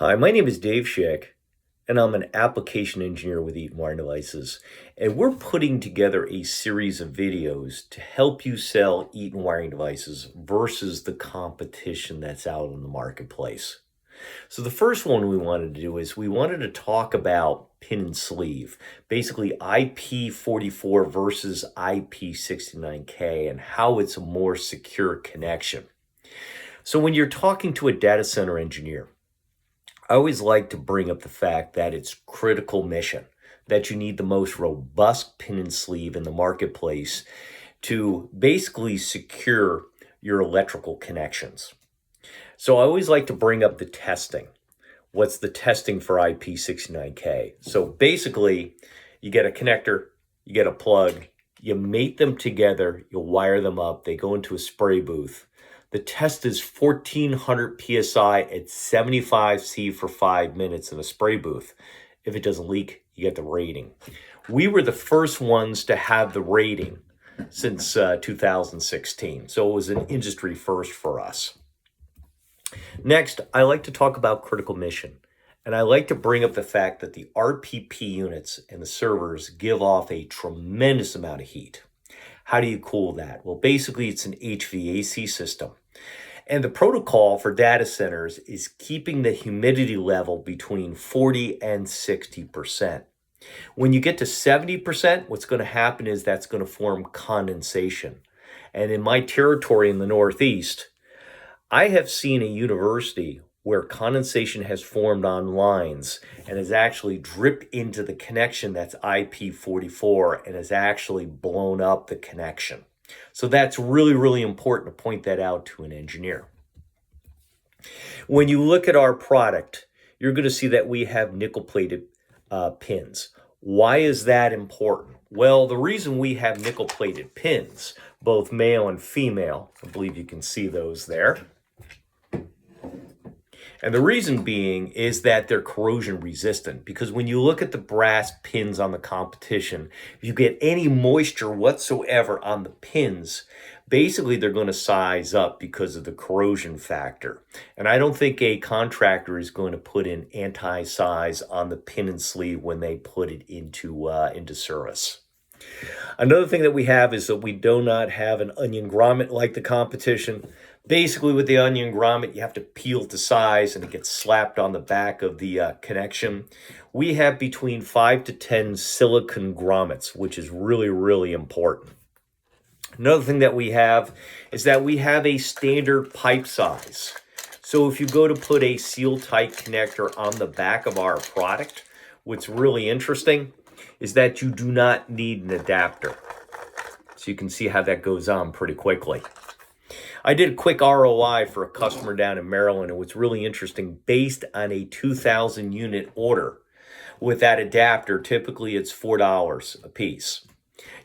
Hi, my name is Dave Schick, and I'm an application engineer with Eaton Wiring Devices. And we're putting together a series of videos to help you sell Eaton Wiring Devices versus the competition that's out in the marketplace. So the first one we wanted to do is we wanted to talk about pin and sleeve, basically IP44 versus IP69K and how it's a more secure connection. So when you're talking to a data center engineer, I always like to bring up the fact that it's critical mission, that you need the most robust pin and sleeve in the marketplace to basically secure your electrical connections. So I always like to bring up the testing. What's the testing for IP69K? So basically, you get a connector, you get a plug, you mate them together, you wire them up, they go into a spray booth. The test is 1400 PSI at 75 C for 5 minutes in a spray booth. If it doesn't leak, you get the rating. We were the first ones to have the rating since 2016, so it was an industry first for us. Next, I like to talk about critical mission, and I like to bring up the fact that the RPP units and the servers give off a tremendous amount of heat. How do you cool that? Well, basically, it's an HVAC system. And the protocol for data centers is keeping the humidity level between 40 and 60%. When you get to 70%, what's going to happen is that's going to form condensation. And in my territory in the Northeast, I have seen a university where condensation has formed on lines and has actually dripped into the connection that's IP44 and has actually blown up the connection. So that's really, really important to point that out to an engineer. When you look at our product, you're going to see that we have nickel-plated pins. Why is that important? Well, the reason we have nickel-plated pins, both male and female, I believe you can see those there. And the reason being is that they're corrosion resistant, because when you look at the brass pins on the competition, if you get any moisture whatsoever on the pins, basically they're going to size up because of the corrosion factor. And I don't think a contractor is going to put in anti-size on the pin and sleeve when they put it into service. Another thing that we have is that we do not have an onion grommet like the competition. Basically, with the onion grommet, you have to peel to size and it gets slapped on the back of the connection. We have between 5 to 10 silicon grommets, which is really, really important. Another thing that we have is that we have a standard pipe size. So if you go to put a seal-tight connector on the back of our product, what's really interesting is that you do not need an adapter. So you can see how that goes on pretty quickly. I did a quick ROI for a customer down in Maryland, and what's really interesting, based on a 2,000 unit order with that adapter, typically it's $4 a piece.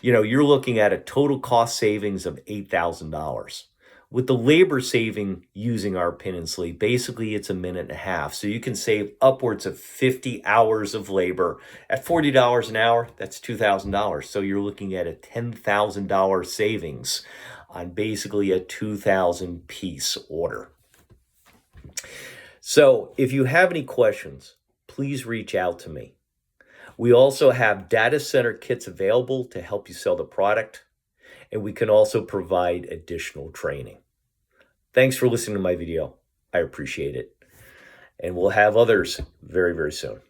You know, you're looking at a total cost savings of $8,000. With the labor saving using our pin and sleeve, basically it's a minute and a half. So you can save upwards of 50 hours of labor. At $40 an hour, that's $2,000. So you're looking at a $10,000 savings on basically a 2,000 piece order. So if you have any questions, please reach out to me. We also have data center kits available to help you sell the product, and we can also provide additional training. Thanks for listening to my video. I appreciate it. And we'll have others very, very soon.